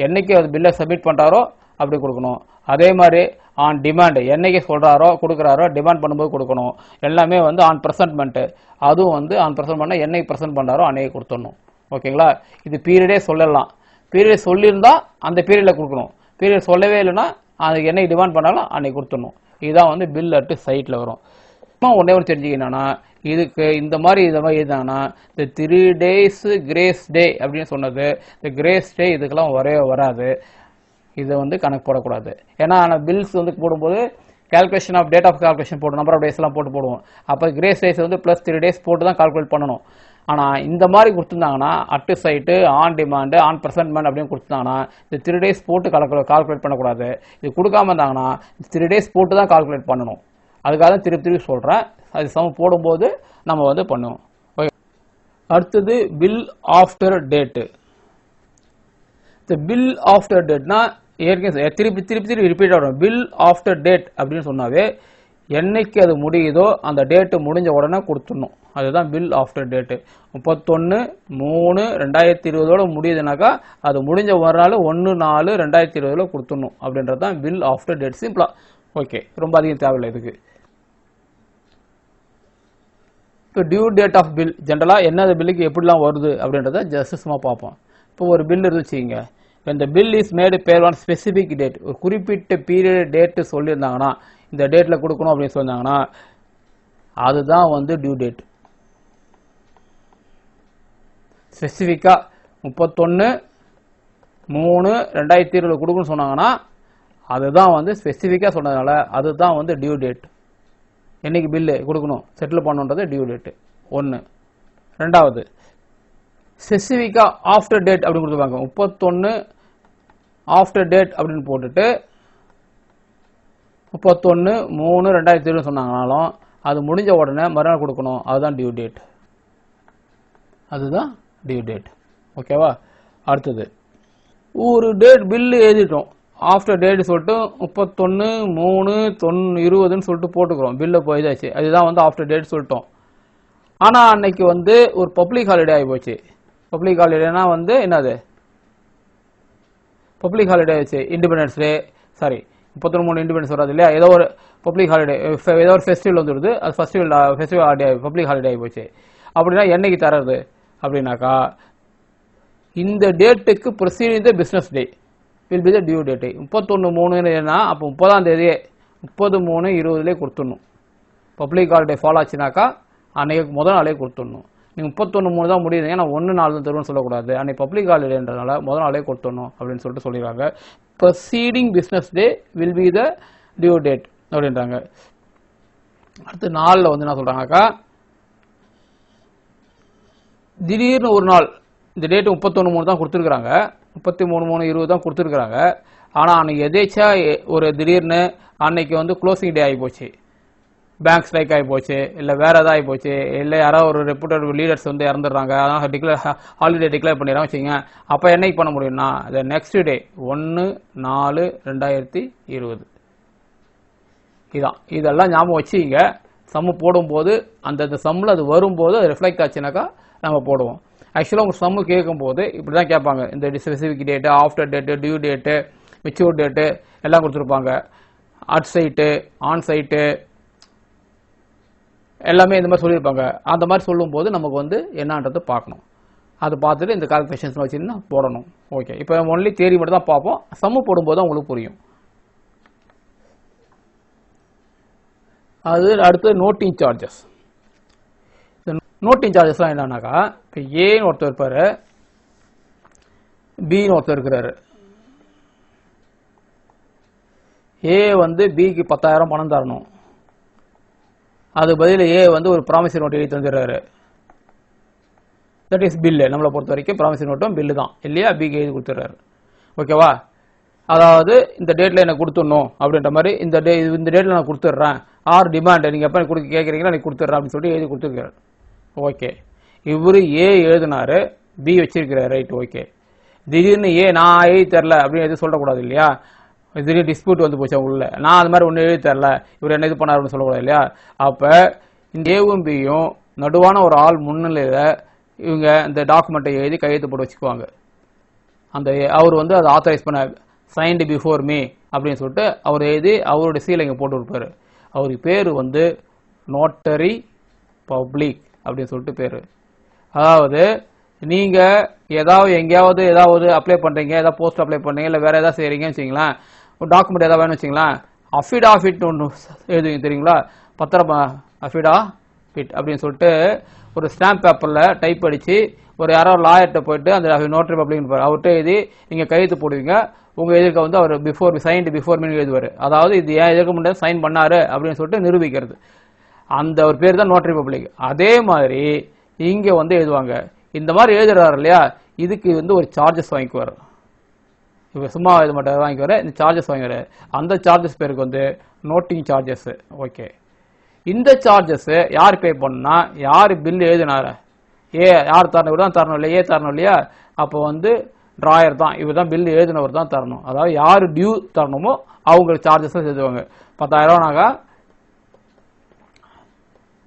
A: என்னைக்கு அது பில்லை சப்மிட் பண்ணுறாரோ அப்படி கொடுக்கணும். அதே மாதிரி ஆன் டிமாண்ட் என்னைக்கு சொல்கிறாரோ கொடுக்குறாரோ டிமாண்ட் பண்ணும்போது கொடுக்கணும். எல்லாமே வந்து ஆன் ப்ரெசென்ட்மெண்ட்டு, அதுவும் வந்து ஆன் ப்ரெசென்ட் பண்ணால் என்னைக்கு ப்ரெசென்ட் பண்ணுறாரோ அன்னைக்கு கொடுத்துடணும். ஓகேங்களா? இது பீரியடே சொல்லலாம். பீரியட் சொல்லியிருந்தா அந்த பீரியடில் கொடுக்கணும். பீரியட் சொல்லவே இல்லைன்னா அதுக்கு என்னைக்கு டிமாண்ட் பண்ணாலும் அன்னைக்கு கொடுத்துடணும். இதுதான் வந்து பில் அட்டு சைட்டில் வரும். ஒன்னே ஒன்று தெரிஞ்சுக்கினா இதுக்கு இந்த மாதிரி எழுதாங்கன்னா இந்த 3 days கிரேஸ் டே அப்படின்னு சொன்னது இந்த கிரேஸ் டே இதுக்கெல்லாம் வராது. இதை வந்து கணக்கு போடக்கூடாது. ஏன்னா பில்ஸ் வந்து போடும்போது calculation of date of calculation போட்டு நம்பர் ஆஃப் டேஸ் எல்லாம் போடுவோம். அப்போ கிரேஸ் டேஸ் வந்து ப்ளஸ் 3 days போட்டு தான் கால்குலேட் பண்ணணும். ஆனால் இந்த மாதிரி கொடுத்துருந்தாங்கன்னா at sight on demand on presentment அப்படின்னு கொடுத்துருந்தாங்கன்னா இந்த 3 days போட்டு கால்குலேட் பண்ணக்கூடாது. இது கொடுக்காம இருந்தாங்கன்னா 3 days போட்டு தான் கால்குலேட் பண்ணணும். அதுக்காக தான் திருப்பி சொல்கிறேன். அது சம போடும்போது நம்ம வந்து பண்ணுவோம். ஓகே. அடுத்தது பில் ஆஃப்டர் டேட்டு. இந்த பில் ஆஃப்டர் டேட்னா ஏற்கனவே திருப்பி ரிப்பீட் ஆகும். பில் ஆஃப்டர் டேட் அப்படின்னு சொன்னாவே என்னைக்கு அது முடியுதோ அந்த டேட்டு முடிஞ்ச உடனே கொடுத்துடணும். அதுதான் பில் ஆஃப்டர் டேட்டு. 31/3/2020 முடியுதுனாக்கா அது முடிஞ்ச ஒரு நாள் 1/4/2020 கொடுத்துடணும் அப்படின்றது தான் பில் ஆஃப்டர் டேட். சிம்பிளா. ஓகே, ரொம்ப அதிகம் தேவையில்லை இதுக்கு. இப்போ டியூ டேட் ஆஃப் பில் ஜென்ரலாக என்னது பில்லுக்கு எப்படிலாம் வருது அப்படின்றத ஜஸ்ட் சும்மா பார்ப்போம். இப்போ ஒரு பில் இருந்துச்சுங்க, இந்த பில் இஸ் மேடு பேர் ஆன் ஸ்பெசிபிக் டேட், ஒரு குறிப்பிட்ட பீரியட் டேட்டு சொல்லியிருந்தாங்கன்னா இந்த டேட்டில் கொடுக்கணும் அப்படின்னு சொன்னாங்கன்னா அதுதான் வந்து டியூ டேட். ஸ்பெசிஃபிக்காக 31/3/2020 கொடுக்கணும்னு சொன்னாங்கன்னா அதுதான் வந்து ஸ்பெசிஃபிக்காக சொன்னதுனால அதுதான் வந்து டியூ டேட். என்னைக்கு பில்லு கொடுக்கணும் செட்டில் பண்ணுன்றது டியூ டேட்டு ஒன்று. ரெண்டாவது ஸ்பெசிஃபிக்காக ஆஃப்டர் டேட் அப்படின்னு கொடுத்துருப்பாங்க. 31 ஆஃப்டர் டேட் அப்படின்னு போட்டுட்டு 31/3/2020 சொன்னாங்கனாலும் அது முடிஞ்ச உடனே மறுநாள் கொடுக்கணும், அதுதான் டியூ டேட். அதுதான் டியூ டேட். ஓகேவா? அடுத்தது ஒரு டேட் பில்லு எழுதிட்டோம், ஆஃப்டர் டேட் சொல்லிட்டு 31/3/2020 சொல்லிட்டு போட்டுக்கிறோம், பில்லை போயிதாச்சு, அதுதான் வந்து ஆஃப்டர் டேட் சொல்லிட்டோம். ஆனால் அன்னைக்கு வந்து ஒரு பப்ளிக் ஹாலிடே ஆகி போச்சு. பப்ளிக் ஹாலிடேனா வந்து என்னது, பப்ளிக் ஹாலிடே ஆச்சு, இண்டிபெண்டன்ஸ் டே, சாரி 33 இண்டிபெண்டன்ஸ் வராது இல்லையா, ஏதோ ஒரு பப்ளிக் ஹாலிடே, ஏதோ ஒரு ஃபெஸ்டிவல் வந்துடுது, அது ஃபெஸ்டிவல் ஹாலிடே பப்ளிக் ஹாலிடே ஆகி போச்சு. அப்படின்னா என்னைக்கு தர்றது அப்படின்னாக்கா இந்த டேட்டுக்கு proceeding the business day will be the due date. 31/3 அப்போ 30ஆம் தேதியே 30/3/20 கொடுத்துடணும். பப்ளிக் ஹாலிடே ஃபாலோ ஆச்சுனாக்கா அன்னைக்கு முதல் நாளே கொடுத்துடணும். நீங்கள் 31/3 தான் முடியுது, ஏன்னா 1 நாள் தான் தருவோம்னு சொல்லக்கூடாது, அன்னைக்கு பப்ளிக் ஹாலிடேன்றதுனால முதல் நாளே கொடுத்துடணும் அப்படின்னு சொல்லிட்டு சொல்லிடுறாங்க. Proceeding business day will be the due date அப்படின்றாங்க. அடுத்து நாளில் வந்து என்ன சொல்கிறாங்கக்கா, திடீர்னு ஒரு நாள் இந்த டேட்டு 31/3 தான் கொடுத்துருக்குறாங்க, 33/3/20 தான் கொடுத்துருக்குறாங்க. ஆனால் அன்னைக்கு எதேச்சா ஒரு திடீர்னு அன்னைக்கு வந்து க்ளோசிங் டே ஆகி போச்சு, பேங்க் ஸ்ட்ரைக் ஆகி போச்சு, இல்லை வேற ஏதாவது ஆகி போச்சு, இல்லை யாராவது ஒரு ரெப்யூட்டட் லீடர்ஸ் வந்து இறந்துடுறாங்க, அதனால் ஹாலிடே டிக்ளேர் பண்ணிடுறாங்க வச்சுங்க. அப்போ என்னைக்கு பண்ண முடியும்னா த நெக்ஸ்ட் டே 1/4/2020. இதான், இதெல்லாம் ஞாபகம் வச்சுங்க. சம்மு போடும்போது அந்த சம்மில் அது வரும்போது அது ரிஃப்ளெக்ட் ஆச்சுனாக்கா நம்ம போடுவோம். ஆக்சுவலாக உங்கள் சம்மு கேட்கும்போது இப்படி தான் கேட்பாங்க, இந்த specific date, after date, due date, mature date எல்லாம் கொடுத்துருப்பாங்க, அட் சைட்டு, ஆன் சைட்டு எல்லாமே இந்த மாதிரி சொல்லியிருப்பாங்க. அந்த மாதிரி சொல்லும்போது நமக்கு வந்து என்னன்றது பார்க்கணும், அதை பார்த்துட்டு இந்த கால்குலேஷன்ஸ் வச்சுன்னா போடணும். ஓகே, இப்போ ஒன்லி தியரி மட்டும் தான் பார்ப்போம், சம்மு போடும்போது தான் உங்களுக்கு புரியும். அது அடுத்து நோட்டிங் சார்ஜஸ். நோட்டிங் சார்ஜஸ்லாம் என்னன்னாக்கா, இப்போ ஏன்னு ஒருத்தர் இருப்பார், பின்னு ஒருத்தர் இருக்கிறாரு. ஏ வந்து பிக்கு 10,000 பணம் தரணும், அது பதில் ஏ வந்து ஒரு ப்ராமிசரி நோட் எழுதி தந்துடுறாரு. That is bill. நம்மளை பொறுத்த வரைக்கும் ப்ராமிசரி நோட்டும் பில்லு தான் இல்லையா, பிக்கு எழுதி கொடுத்துட்றாரு. ஓகேவா? அதாவது இந்த டேட்டில் எனக்கு கொடுத்துடணும் அப்படின்ற மாதிரி, இந்த டேட்டில் நான் கொடுத்துட்றேன், ஆர் டிமாண்ட் நீங்கள் எப்போ கொடுக்க கேட்குறீங்களோ எனக்கு கொடுத்துட்றேன் அப்படின்னு சொல்லிட்டு எழுதி கொடுத்துருக்காரு. ஓகே, இவர் ஏ எழுதினாரு, பி வச்சிருக்கிறார், ரைட். ஓகே, திடீர்னு ஏ நான் எழுதி தரல அப்படின்னு எதுவும் சொல்லக்கூடாது இல்லையா, திடீர்னு டிஸ்பியூட் வந்து போச்சு அவங்களுக்குள்ள, நான் அது மாதிரி ஒன்றும் எழுதி தரல, இவர் என்ன இது பண்ணார் அப்படின்னு சொல்லக்கூடாது இல்லையா. அப்போ இந்த ஏவும் பியும் நடுவான ஒரு ஆள் முன்னிலையில் இவங்க இந்த டாக்குமெண்ட்டை எழுதி கையெழுத்து போட்டு வச்சுக்குவாங்க. அந்த அவர் வந்து அதை ஆத்தரைஸ் பண்ண சைன்டு பிஃபோர் மீ அப்படின்னு சொல்லிட்டு அவர் எழுதி அவருடைய சீலை இங்கே போட்டு கொடுப்பாரு. அவருக்கு பேர் வந்து நோட்டரி பப்ளிக் அப்படின்னு சொல்லிட்டு பேர். அதாவது நீங்கள் ஏதாவது எங்கேயாவது ஏதாவது அப்ளை பண்ணுறீங்க, ஏதாவது போஸ்ட் அப்ளை பண்ணுறீங்க, இல்லை வேறு ஏதாவது செய்கிறீங்கன்னு வச்சிங்களேன், ஒரு டாக்குமெண்ட் ஏதாவது வேணும்னு வச்சிங்களேன், அஃபிடாஃபிட் ஒன்று எழுதுவீங்க தெரியுங்களா, பத்திரம் அஃபிடாஃபிட் அப்படின்னு சொல்லிட்டு ஒரு ஸ்டாம்ப் பேப்பரில் டைப் அடித்து ஒரு யாரோ லாயர்கிட்ட போயிட்டு அந்த நோட்டரி பப்ளிக்னு அவர்கிட்ட எழுதி நீங்கள் கையெழுத்து போடுவீங்க. உங்கள் எதிர்க்க வந்து அவர் சைன்டு பிஃபோர் மீன் எழுதுவார். அதாவது இது ஏன் எதிர்க்க முடியாது சைன் பண்ணாரு அப்படின்னு சொல்லிட்டு நிரூபிக்கிறது. அந்த ஒரு பேர் தான் நோட்டரி பப்ளிக். அதே மாதிரி இங்கே வந்து எழுதுவாங்க. இந்த மாதிரி எழுதுறாரு இல்லையா, இதுக்கு வந்து ஒரு சார்ஜஸ் வாங்கிக்குவார். இப்போ சும்மா இது மட்டும் வாங்கிக்குவார், இந்த சார்ஜஸ் வாங்கிக்குவார். அந்த சார்ஜஸ் பேருக்கு வந்து நோட்டிங் சார்ஜஸ். ஓகே, இந்த சார்ஜஸ் யார் பே பண்ணா, யார் பில் எழுதினார, ஏ யார் தரணும், இவர் தான் தரணும் இல்லையா, ஏ தரணும் இல்லையா. அப்போ வந்து டிராயர் தான், இவர் தான் பில் எழுதினவர் தான் தரணும். அதாவது யார் டியூ தரணுமோ அவங்களுக்கு சார்ஜஸ் எழுதுவாங்க. 10,000நாக்கா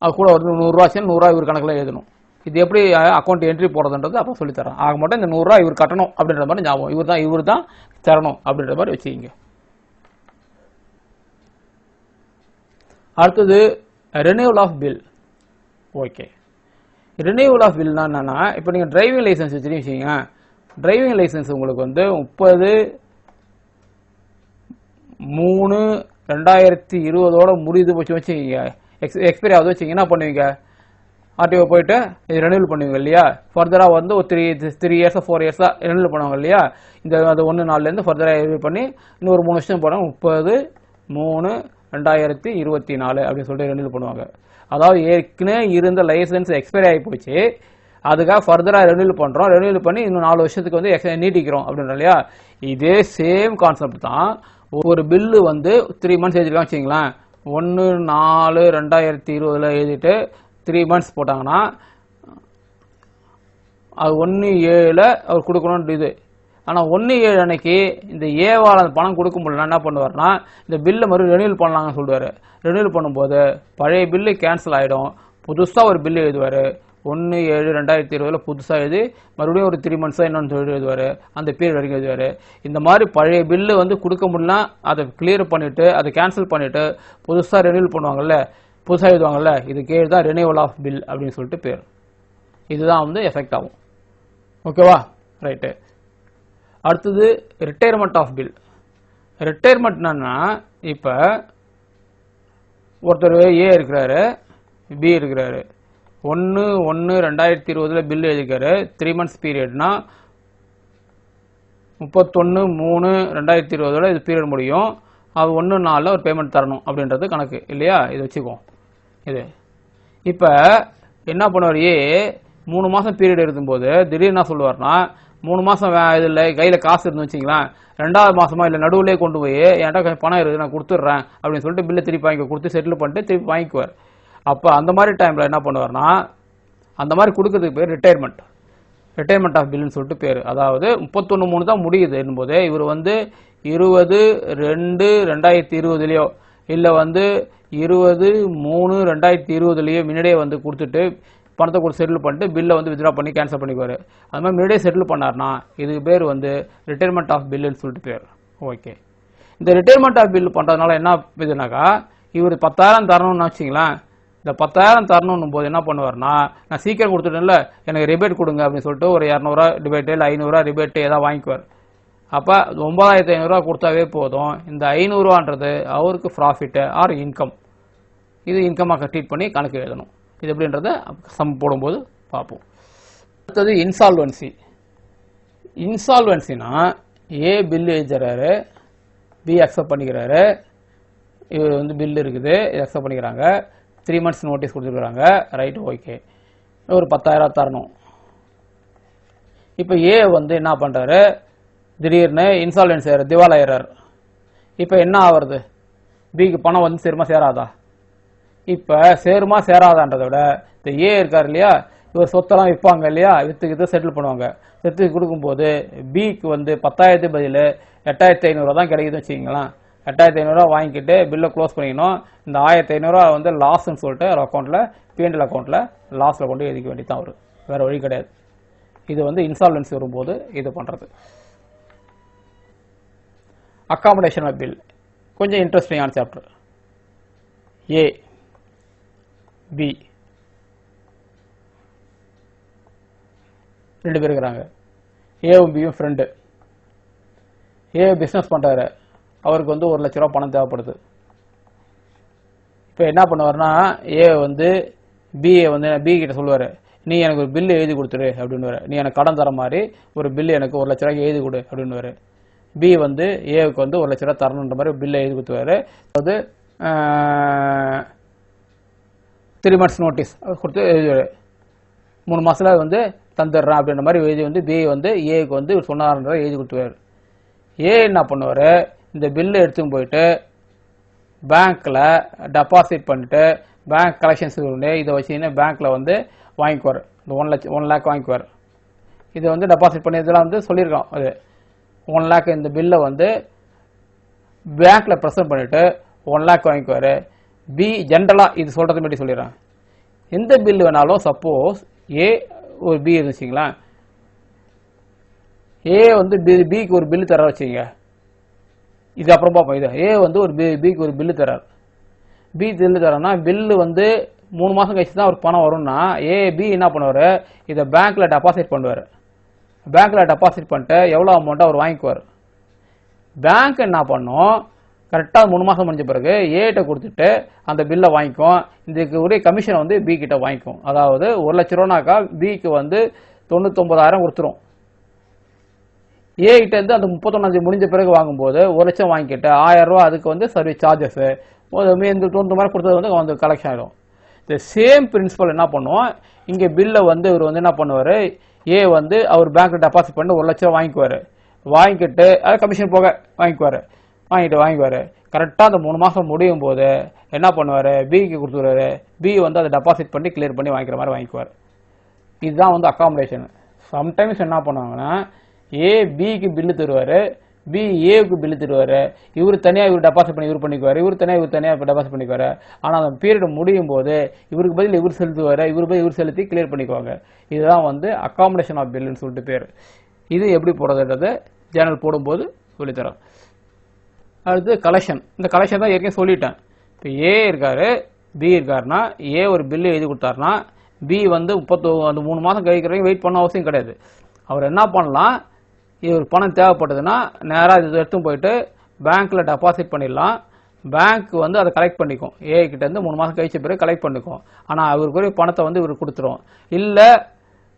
A: அது கூட ஒரு 100 ரூபா 100 ரூபா இவர் கணக்கில் எழுதணும். இது எப்படி அக்கௌண்ட் என்ட்ரி போடுறதுன்றது அப்போ சொல்லித்தரேன். ஆக மட்டும் இந்த 100 ரூபா இவர் கட்டணும் அப்படின்ற மாதிரி ஞாபகம், இவர் தான் தரணும் அப்படின்ற மாதிரி வச்சுக்கிங்க. அடுத்தது renewal of bill. Okay, renewal of பில்னா என்னன்னா, இப்போ நீங்கள் டிரைவிங் லைசன்ஸ் வச்சுருக்கீங்க, டிரைவிங் லைசன்ஸ் உங்களுக்கு வந்து 30/3/2020 முடியுது போச்சு வச்சுக்கீங்க, எக்ஸ்பைரி ஆகுது வச்சுங்க, என்ன பண்ணுவீங்க? ஆர்டிஓ போயிட்டு இது ரெனியூவல் பண்ணுவீங்க இல்லையா? ஃபர்தராக வந்து ஒரு 3 இயர்ஸாக 4 இயர்ஸாக ரெனியூவல் பண்ணுவாங்க இல்லையா? இந்த அது 1/4 ஃபர்தராக ரெனியூ பண்ணி இன்னொரு 3 வருஷம் போனாங்க 30/3/2024 அப்படின்னு சொல்லிட்டு ரெனியூவல் பண்ணுவாங்க. அதாவது ஏற்கனவே இருந்த லைசன்ஸ் எக்ஸ்பைரி ஆகி போச்சு, அதுக்காக ஃபர்தராக ரெனியூவல் பண்ணுறோம், ரெனியூவல் பண்ணி இன்னும் 4 வருஷத்துக்கு வந்து நீட்டிக்கிறோம் அப்படின்ற இல்லையா? இதே சேம் கான்செப்ட் தான். ஒரு பில்லு வந்து 3 months எழுதிருக்காங்க வச்சுங்களேன், 1/4/2020 எழுதிட்டு 3 months போட்டாங்கன்னா அது 1/7 அவர் கொடுக்கணும் இது. ஆனால் 1/7 அன்னைக்கு இந்த ஏவால் அந்த பணம் கொடுக்க முடியல, என்ன பண்ணுவார்னா இந்த பில்லை மறுபடியும் ரெனியூவல் பண்ணலாங்கன்னு சொல்லுவார். ரெனியூவல் பண்ணும்போது பழைய பில்லு கேன்சல் ஆகிடும், புதுசாக ஒரு பில்லு எழுதுவார். 1/7/2020 புதுசாக எழுதி மறுபடியும் ஒரு 3 months இன்னொன்று எழுதுவார், அந்த பீரியட் வரைக்கும் எழுதுவார். இந்த மாதிரி பழைய பில்லு வந்து கொடுக்க முடியல, அதை கிளியர் பண்ணிவிட்டு அதை கேன்சல் பண்ணிவிட்டு புதுசாக ரெனியூவல் பண்ணுவாங்கல்ல, புதுசாக எழுதுவாங்கல்ல, இது கேடு தான் ரெனியூவல் ஆஃப் பில் அப்படின்னு சொல்லிட்டு பேர். இதுதான் வந்து எஃபெக்ட் ஆகும். ஓகேவா? ரைட்டு. அடுத்தது ரிட்டையர்மெண்ட் ஆஃப் பில். ரிட்டையர்மெண்ட் என்னன்னா, இப்போ ஒருத்தர் ஏ இருக்கிறாரு, பி இருக்கிறாரு, 1/1/2020 பில் எழுதிக்காரு. 3 months பீரியட்னா 31/3/2020 இது பீரியட் முடியும். அது 1/4 ஒரு பேமெண்ட் தரணும் அப்படின்றது கணக்கு இல்லையா? இது வச்சுக்குவோம். இது இப்போ என்ன பண்ணுவார்? ஏ 3 மாதம் பீரியட் இருக்கும்போது திடீர்னு என்ன சொல்லுவார்னா, 3 மாதம் இதில் கையில் காசு இருந்து வச்சிங்களேன், 2வது மாதமா இல்லை நடுவுலேயே கொண்டு போய் என்கிட்ட பணம் இருக்குது நான் கொடுத்துட்றேன் அப்படின்னு சொல்லிட்டு பில்லை திருப்பி வாங்கி கொடுத்து செட்டில் பண்ணிட்டு திருப்பி வாங்கிக்குவார். அப்போ அந்த மாதிரி டைமில் என்ன பண்ணுவார்னா, அந்த மாதிரி கொடுக்கறதுக்கு பேர் ரிட்டையர்மெண்ட் ஆஃப் பில்லுன்னு சொல்லிட்டு பேர். அதாவது 31/3 தான் முடியுது என்போதே இவர் வந்து 20/2/2020 இல்லை வந்து 20/3/2020 முன்னாடியே வந்து கொடுத்துட்டு பணத்தை கொடுத்து செட்டில் பண்ணிட்டு பில்லை வந்து வித்ட்ரா பண்ணி கேன்சல் பண்ணிக்குவார். அது மாதிரி முன்னாடியே செட்டில் பண்ணார்னா இதுக்கு பேர் வந்து ரிட்டையர்மெண்ட் ஆஃப் பில்லுன்னு சொல்லிட்டு பேர். ஓகே, இந்த ரிட்டையர்மெண்ட் ஆஃப் பில் பண்ணுறதுனால என்ன இதுனாக்கா, இவர் 10,000 தரணும்னு வச்சிங்களேன், இந்த 10,000 தரணும் போது என்ன பண்ணுவார்னா, நான் சீக்கிரம் கொடுத்துட்டேன்ல எனக்கு ரிபேட் கொடுங்க அப்படின்னு சொல்லிட்டு ஒரு 200 ரிபேட்டு இல்லை 500 ரிபேட்டு ஏதாவது வாங்கிக்குவார். அப்போ 9,500 கொடுத்தாவே போதும். இந்த 500 அவருக்கு ப்ராஃபிட்டு ஆர் இன்கம், இது இன்கமாக ட்ரீட் பண்ணி கணக்கு எழுதணும். இது எப்படின்றத சம் போடும்போது பார்ப்போம். அடுத்தது இன்சால்வன்சி. இன்சால்வன்சினா ஏ பில்லு எழுதுறாரு, பி அக்செப்ட் பண்ணிக்கிறாரு, இவர் வந்து பில்லு இருக்குது இது அக்செப்ட் பண்ணிக்கிறாங்க, 3 months நோட்டீஸ் கொடுத்துருக்குறாங்க, ரைட் ஓகே, ஒரு 10,000 தரணும். இப்போ ஏ வந்து என்ன பண்ணுறாரு, திடீர்னு இன்சால்வன்சி திவால் ஆயிடுறாரு. இப்போ என்ன ஆகுறது, பிக்கு பணம் வந்து சேருமா சேராதா? இப்போ சேருமா சேராதான்றதை விட இந்த ஏ இருக்கார் இல்லையா, இவர் சொத்தெல்லாம் விற்பாங்க இல்லையா, விற்றுக்கிட்டு செட்டில் பண்ணுவாங்க. செத்து கொடுக்கும்போது பிக்கு வந்து 10,000 பதில் 8,500 தான் கிடைக்குதுன்னு வச்சுக்கிங்களேன். 8,500 வாங்கிக்கிட்டு பில்லை க்ளோஸ் பண்ணிக்கணும். இந்த 1,500 வந்து லாஸ்ன்னு சொல்லிட்டு ஒரு அக்கௌண்ட்டில் பிஎன்எல் அக்கௌண்ட்டில் லாஸில் கொண்டு எழுதிக்க வேண்டி தான் வரும், வேறு வழி கிடையாது. இது வந்து இன்சால்வன்சி வரும்போது இது பண்ணுறது. அக்காமடேஷன் ஆஃப் பில் கொஞ்சம் இன்ட்ரெஸ்டிங்கான சாப்டர். ஏ பி 2 பேர் இருக்கிறாங்க. ஏவும் பியும் ஃப்ரெண்டு. ஏ பிஸ்னஸ் பண்ணுறாரு, அவருக்கு வந்து 1 லட்ச ரூபா பணம் தேவைப்படுது. இப்போ என்ன பண்ணுவார்னா, ஏ வந்து பிஏ வந்து பி கிட்ட சொல்லுவார், நீ எனக்கு ஒரு பில்லு எழுதி கொடுத்துரு அப்படின்னுவார். நீ எனக்கு கடன் தர மாதிரி ஒரு பில்லு எனக்கு 1 லட்ச ரூபாய்க்கு எழுதி கொடு அப்படின்னுவார். பி வந்து ஏவுக்கு வந்து 1 லட்ச ரூபா தரணுன்ற மாதிரி பில்லை எழுதி கொடுத்துவார். அதாவது 3 months நோட்டீஸ் கொடுத்து எழுதுவார், 3 மாதத்தில் வந்து தந்துடுறேன் அப்படின்ற மாதிரி எழுதி வந்து பி வந்து ஏவுக்கு வந்து சொன்னார்ன்ற எழுதி கொடுத்துவார். ஏ என்ன பண்ணுவார், இந்த பில்லு எடுத்துன்னு போயிட்டு பேங்க்கில் டெபாசிட் பண்ணிட்டு பேங்க் கலெக்ஷன்ஸ் இதை வச்சுக்கின்னு பேங்க்கில் வந்து வாங்கிக்குவார். இந்த 1 lakh வாங்கிக்குவார். இதை வந்து டெபாசிட் பண்ணி இதெல்லாம் வந்து சொல்லியிருக்கோம். அது 1 lakh இந்த பில்லை வந்து பேங்க்கில் ப்ரெசென்ட் பண்ணிவிட்டு 1 lakh வாங்கிக்குவார். பி ஜென்ரலாக இது சொல்கிறது மாதிரி சொல்லிடுறேன், எந்த பில்லு வேணாலும் சப்போஸ் ஏ ஒரு பி இருந்துச்சிங்களா, ஏ வந்து பிக்கு ஒரு பில்லு தர வச்சுங்க, இது அப்புறம் பார்ப்போம். இது ஏ வந்து ஒரு பிக்கு ஒரு பில்லு தரார். பி பில்லு தரேன்னா பில்லு வந்து 3 மாதம் கழிச்சு தான் அவருக்கு பணம் வரும்னா பி என்ன பண்ணுவார், இதை பேங்க்கில் டெபாசிட் பண்ணுவார். பேங்க்கில் டெபாசிட் பண்ணிட்டு எவ்வளோ அமௌண்ட்டை அவர் வாங்கிக்குவார். பேங்க் என்ன பண்ணும், கரெக்டாக 3 மாதம் முடிஞ்ச பிறகு ஏகிட்ட கொடுத்துட்டு அந்த பில்லை வாங்கிக்கும். இதுக்கு உரிய கமிஷனை வந்து பி கிட்ட வாங்கிக்கும். அதாவது 1 லட்ச ரூபானாக்கா பிக்கு வந்து 99,000 கொடுத்துரும். ஏகிட்ட இருந்து அந்த 31 முடிஞ்ச பிறகு வாங்கும்போது 1 லட்சம் வாங்கிக்கிட்டு 1000 ரூபா அதுக்கு வந்து சர்வீஸ் சார்ஜஸ் இந்த 90 மாதிரி கொடுத்தது வந்து கலெக்ஷன் ஆகிடும். இந்த சேம் பிரின்சிபல் என்ன பண்ணுவோம், இங்கே பில்லை வந்து இவர் வந்து என்ன பண்ணுவார், ஏ வந்து அவர் பேங்க்கில் டெபாசிட் பண்ணி 1 லட்சம் வாங்கிக்குவார். வாங்கிக்கிட்டு அது கமிஷன் போக வாங்கிக்குவார். கரெக்டாக அந்த 3 மாதம் முடியும் போது என்ன பண்ணுவார், பிக்கு கொடுத்துருவாரு. பி வந்து அதை டெபாசிட் பண்ணி கிளியர் பண்ணி வாங்கிக்கிற மாதிரி வாங்கிக்குவார். இதுதான் வந்து அக்காமடேஷன். சம்டைம்ஸ் என்ன பண்ணுவாங்கன்னா, ஏ பிக்கு பில்லு தருவார், பி ஏவுக்கு பில்லு தருவார். இவர் தனியாக இவர் டெபாசிட் பண்ணி இவர் பண்ணிக்குவார், இவர் தனியாக டெபாசிட் பண்ணிக்குவார். ஆனால் அந்த பீரியட் முடியும் போது இவருக்கு பதில் இவர் செலுத்துவார், இவர் பதில் இவர் செலுத்தி கிளியர் பண்ணிக்குவாங்க. இதுதான் வந்து அக்காமடேஷன் ஆஃப் பில்லுன்னு சொல்லிட்டு பேர். இது எப்படி போடுறதுன்றது ஜேர்னல் போடும்போது சொல்லித்தரோம். அடுத்து கலெக்ஷன். இந்த கலெக்ஷன் தான் ஏற்கனவே சொல்லிட்டேன். இப்போ ஏ இருக்காரு, பி இருக்காருன்னா, ஏ ஒரு பில்லு எழுதி கொடுத்தாருன்னா, பி வந்து 3 மாதம் கழிக்கிறவங்க வெயிட் பண்ண அவசியம் கிடையாது. அவர் என்ன பண்ணலாம், இவர் பணம் தேவைப்பட்டதுன்னா நேராக இது எடுத்து போயிட்டு பேங்க்கில் டெபாசிட் பண்ணிடலாம். பேங்க் வந்து அதை கலெக்ட் பண்ணிக்கும். ஏ கிட்ட இருந்து 3 மாதம் கழிச்ச பிறகு கலெக்ட் பண்ணிக்கும். ஆனால் அவருக்கு பணத்தை வந்து இவர் கொடுத்துரும். இல்லை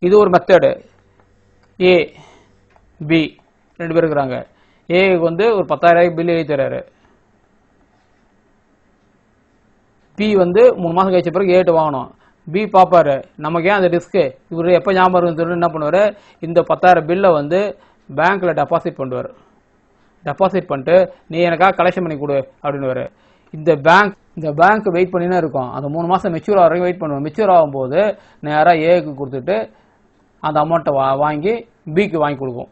A: இது ஒரு மெத்தடு, ஏ பி 2 பேர் இருக்கிறாங்க. ஏக்கு வந்து ஒரு 10,000 பில் எழுதி தர்றாரு. பி வந்து 3 மாதம் கழிச்ச பிறகு ஏட்டு வாங்கணும். பி பார்ப்பாரு, நமக்கு ஏன் அந்த ரிஸ்க்கு, இவர் எப்போ ஞாபகம் இருக்குன்னு என்ன பண்ணுவார், இந்த 10,000 பில்லை வந்து பேங்க்கில் டெபாசிட் பண்ணுவார். டெபாசிட் பண்ணிட்டு நீ எனக்காக கலெக்ஷன் பண்ணி கொடு அப்படின்னுவார். இந்த பேங்க் வெயிட் பண்ணினே இருக்கும். அந்த 3 மாதம் மெச்சூர் ஆகிற வரைக்கும் வெயிட் பண்ணுவோம். மெச்சூர் ஆகும்போது நேராக ஏக்கு கொடுத்துட்டு அந்த அமௌண்ட்டை வாங்கி பிக்கு வாங்கி கொடுக்கும்.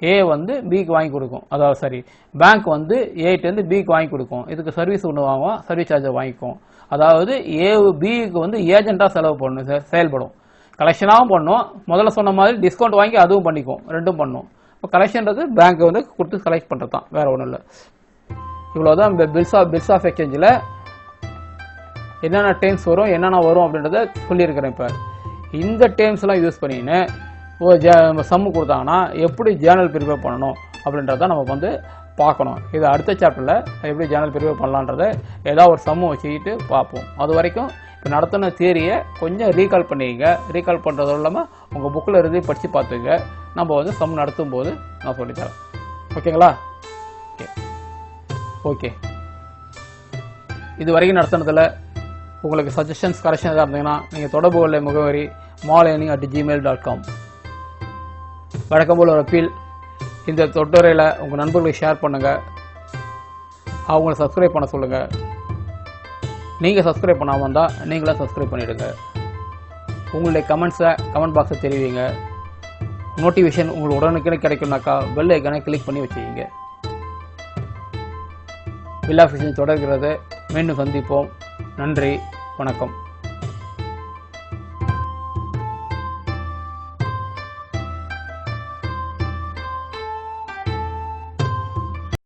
A: ஏ வந்து பிக்கு வாங்கி கொடுக்கும். அதாவது சரி, பேங்க் வந்து ஏட்டேருந்து பிக்கு வாங்கி கொடுக்கும். இதுக்கு சர்வீஸ் ஒன்று வாங்குவோம், சர்வீஸ் சார்ஜை வாங்கிக்கும். அதாவது ஏ பிக்கு வந்து ஏஜென்ட்டாக செலவு பண்ணும், செயல்படும். கலெக்ஷனாகவும் பண்ணும், முதல்ல சொன்ன மாதிரி டிஸ்கவுண்ட் வாங்கி அதுவும் பண்ணிக்கும், ரெண்டும் பண்ணும். இப்போ கலெக்ஷன்றது பேங்க் வந்து கொடுத்து கலெக்ட் பண்ணுறது தான், வேறு ஒன்றும் இல்லை. இவ்வளோதான் இந்த பில்ஸ் ஆஃப் எக்ஸ்சேஞ்சில் என்னென்ன டேர்ம்ஸ் வரும், என்னென்ன வரும் அப்படின்றத சொல்லியிருக்கிறேன். இப்போ இந்த டேர்ம்ஸ்லாம் யூஸ் பண்ணின்னு சம்மு கொடுத்தாங்கன்னா எப்படி ஜேர்னல் ப்ரிப்பேர் பண்ணணும் அப்படின்றத நம்ம வந்து பார்க்கணும். இது அடுத்த சாப்டரில் எப்படி ஜேர்னல் ப்ரிப்பேர் பண்ணலான்றதை ஏதாவது ஒரு சம்மு வச்சுக்கிட்டு பார்ப்போம். அது வரைக்கும் இப்போ நடத்தின தியரியை கொஞ்சம் ரீகால் பண்ணிக்கங்க. ரீகால் பண்ணுறதும் இல்லாமல் உங்கள் புக்கில் இருந்து படித்து பார்த்துங்க. நம்ம வந்து சம் நடத்தும் போது நான் சொல்லித்தரேன். ஓகேங்களா? ஓகே. இது வரைக்கும் நடத்தினதில் உங்களுக்கு சஜஷன்ஸ் கரெக்ஷன் எதாவது இருந்தீங்கன்னா நீங்கள் தொடர்பு கொள்ள முகவரி malllearning@gmail.com. வழக்கம் போல் ஒரு அப்பீல், இந்த தொடரையில் உங்கள் நண்பர்களுக்கு ஷேர் பண்ணுங்கள், அவங்கள சப்ஸ்கிரைப் பண்ண சொல்லுங்கள். நீங்கள் சப்ஸ்கிரைப் பண்ணாமல் இருந்தால் நீங்களாம் சப்ஸ்கிரைப் பண்ணிவிடுங்க. உங்களுடைய கமெண்ட்ஸை கமெண்ட் பாக்ஸை தெரிவிங்க. நோட்டிஃபிகேஷன் உங்களுக்கு உடனுக்குன்னு கிடைக்கும்னாக்கா பெல் ஐக்கானை கிளிக் பண்ணி வச்சுக்கிங்க. பில் ஆஃப் எக்ஸ்சேஞ்ச் தொடர்கிறது. மீண்டும் சந்திப்போம். நன்றி, வணக்கம்.